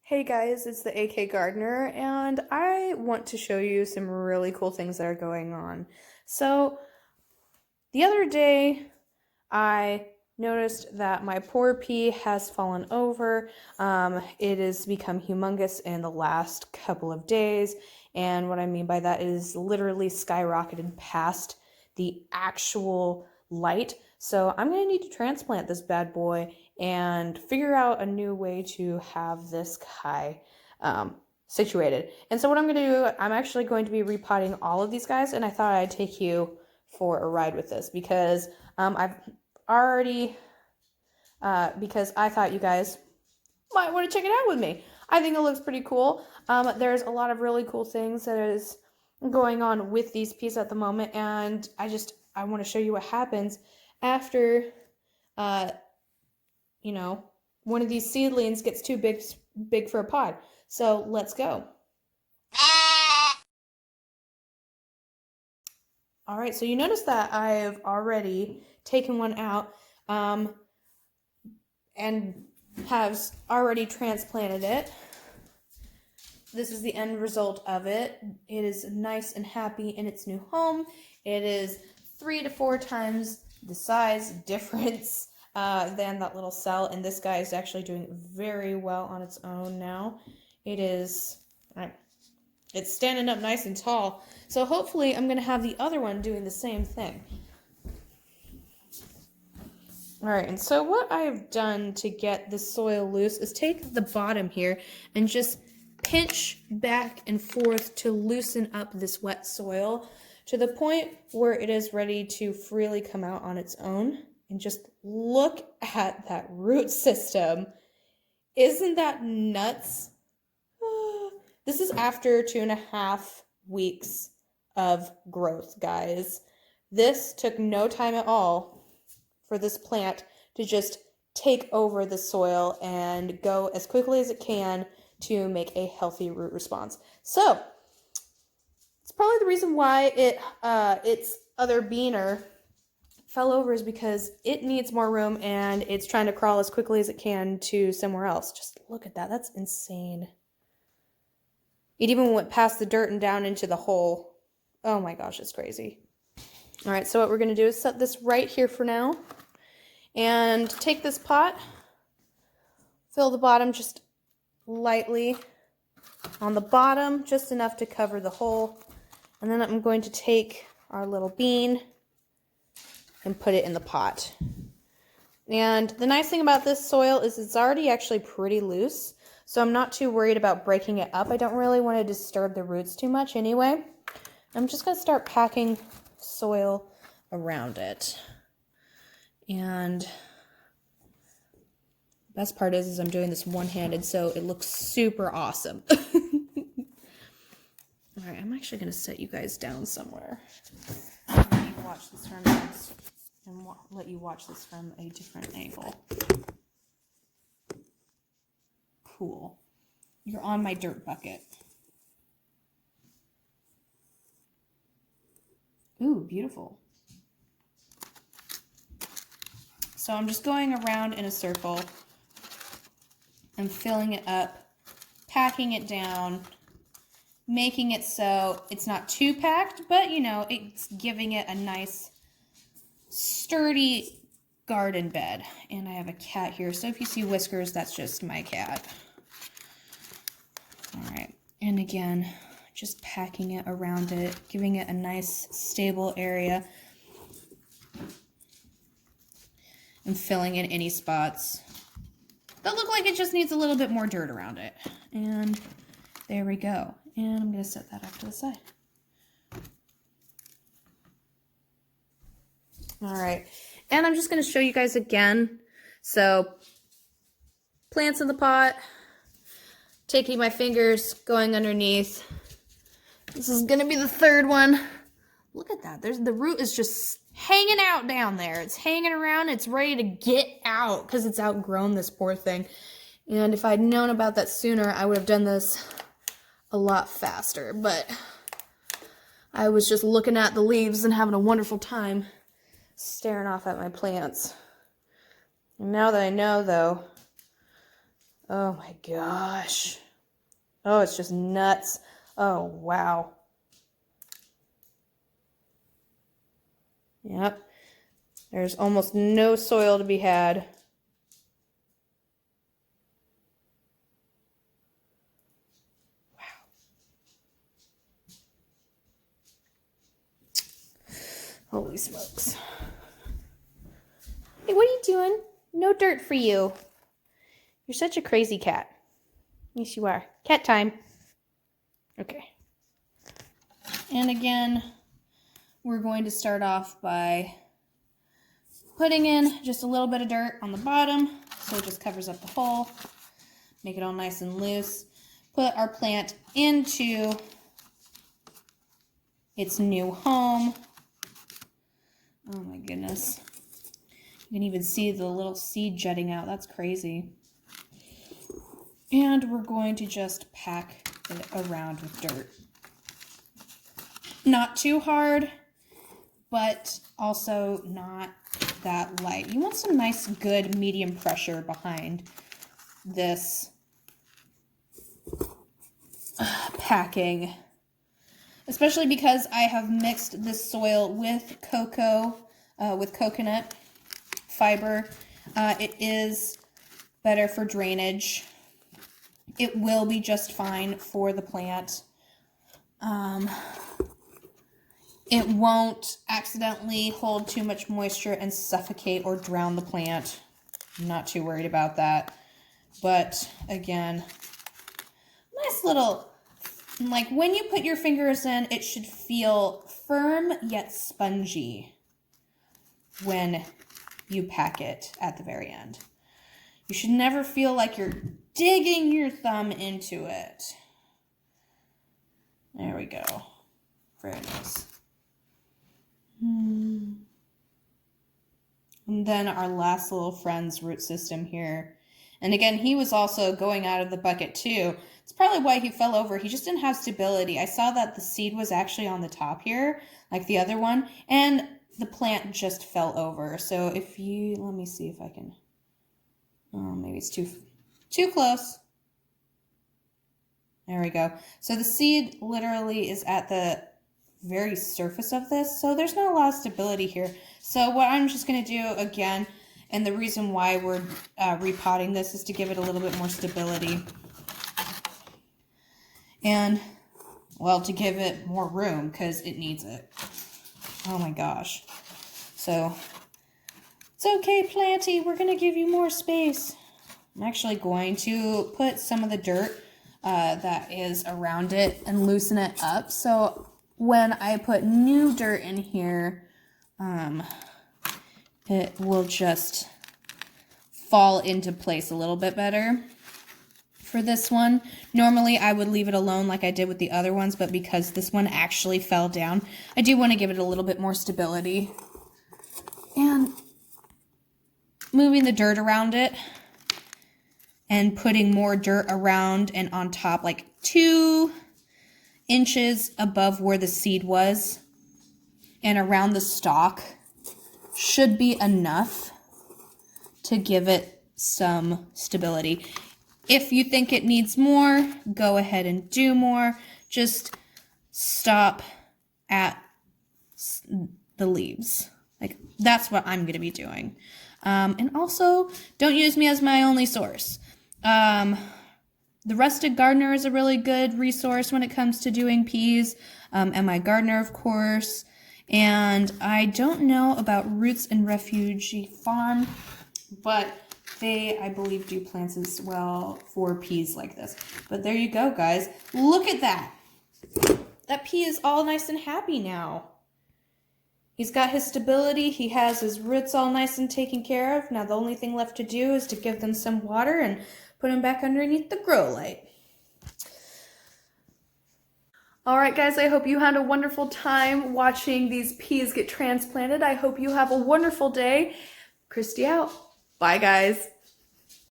Hey guys, it's the AK Gardener, and I want to show you some really cool things that are going on. So, the other day, I noticed that my poor pea has fallen over. It has become humongous in the last couple of days, and what I mean by that is literally skyrocketed past the actual light. So I'm going to need to transplant this bad boy and figure out a new way to have this guy situated. And so what I'm going to do, I'm actually going to be repotting all of these guys, and I thought I'd take you for a ride with this because I've already because I thought you guys might want to check it out with me. I think it looks pretty cool. There's a lot of really cool things that is going on with these peas at the moment, and I want to show you what happens after uh, one of these seedlings gets too big for a pod. So let's go. All right, so you notice that I've already taken one out and have already transplanted it. This is the end result of it. It is nice and happy in its new home. It is 3 to 4 times the size difference than that little cell, and this guy is actually doing very well on its own now. It's standing up nice and tall. So hopefully I'm going to have the other one doing the same thing. All right, and so what I've done to get the soil loose is take the bottom here and just pinch back and forth to loosen up this wet soil to the point where it is ready to freely come out on its own. And just look at that root system. Isn't that nuts? This is after 2.5 weeks of growth, guys. This took no time at all for this plant to just take over the soil and go as quickly as it can to make a healthy root response. So, it's probably the reason why its other beaner fell over is because it needs more room and it's trying to crawl as quickly as it can to somewhere else. Just look at that. That's insane. It even went past the dirt and down into the hole. Oh my gosh, it's crazy. All right, so what we're going to do is set this right here for now. And take this pot, fill the bottom just lightly on the bottom, just enough to cover the hole. And then I'm going to take our little bean and put it in the pot. And the nice thing about this soil is it's already actually pretty loose, so I'm not too worried about breaking it up. I don't really want to disturb the roots too much anyway. I'm just going to start packing soil around it. And best part is I'm doing this one-handed, so it looks super awesome. All right, I'm actually going to set you guys down somewhere. Let me watch this from and let you watch this from a different angle. Cool. You're on my dirt bucket. Ooh, beautiful. So I'm just going around in a circle and filling it up, packing it down, making it so it's not too packed, but it's giving it a nice sturdy garden bed. And I have a cat here, so if you see whiskers, that's just my cat. All right, and again, just packing it around it, giving it a nice stable area, and filling in any spots that look like it just needs a little bit more dirt around it. And there we go. And I'm going to set that off to the side. All right. And I'm just going to show you guys again. So, plants in the pot, taking my fingers, going underneath. This is going to be the third one. Look at that. The root is just hanging out down there. It's hanging around. It's ready to get out because it's outgrown this poor thing. And if I'd known about that sooner, I would have done this a lot faster. But I was just looking at the leaves and having a wonderful time staring off at my plants. And now that I know, though, Oh my gosh. Oh, it's just nuts. Oh, wow. Yep. There's almost no soil to be had. Wow. Holy smokes. Hey, what are you doing? No dirt for you. You're such a crazy cat. Yes, you are. Cat time. Okay. And again, we're going to start off by putting in just a little bit of dirt on the bottom so it just covers up the hole. Make it all nice and loose. Put our plant into its new home. Oh my goodness. You can even see the little seed jutting out. That's crazy. And we're going to just pack it around with dirt. Not too hard, but also not that light. You want some nice, good, medium pressure behind this packing. Especially because I have mixed this soil with coconut fiber. It is better for drainage. It will be just fine for the plant. It won't accidentally hold too much moisture and suffocate or drown the plant. I'm not too worried about that. But again, nice little, like when you put your fingers in, it should feel firm yet spongy when you pack it at the very end. You should never feel like you're digging your thumb into it. There we go. Very nice. And then our last little friend's root system here. And again, he was also going out of the bucket too. It's probably why he fell over. He just didn't have stability. I saw that the seed was actually on the top here, like the other one, and the plant just fell over. So if you, let me see if I can, maybe it's too close. There we go. So the seed literally is at the very surface of this, so there's not a lot of stability here. So what I'm just going to do again, and the reason why we're repotting this is to give it a little bit more stability. And, well, to give it more room, because it needs it. Oh my gosh. So, it's okay, Planty, we're going to give you more space. I'm actually going to put some of the dirt that is around it and loosen it up. So when I put new dirt in here, it will just fall into place a little bit better for this one. Normally I would leave it alone like I did with the other ones, but because this one actually fell down, I do want to give it a little bit more stability. And moving the dirt around it and putting more dirt around and on top, like 2 inches above where the seed was and around the stalk, should be enough to give it some stability. If you think it needs more, go ahead and do more. Just stop at the leaves. Like, that's what I'm going to be doing. And also, don't use me as my only source. The Rusted Gardener is a really good resource when it comes to doing peas. And my gardener, of course. And I don't know about Roots and Refugee Farm, but they, I believe, do plants as well for peas like this. But there you go, guys. Look at that. That pea is all nice and happy now. He's got his stability. He has his roots all nice and taken care of. Now the only thing left to do is to give them some water and put them back underneath the grow light. All right, guys, I hope you had a wonderful time watching these peas get transplanted. I hope you have a wonderful day. Christy out. Bye, guys.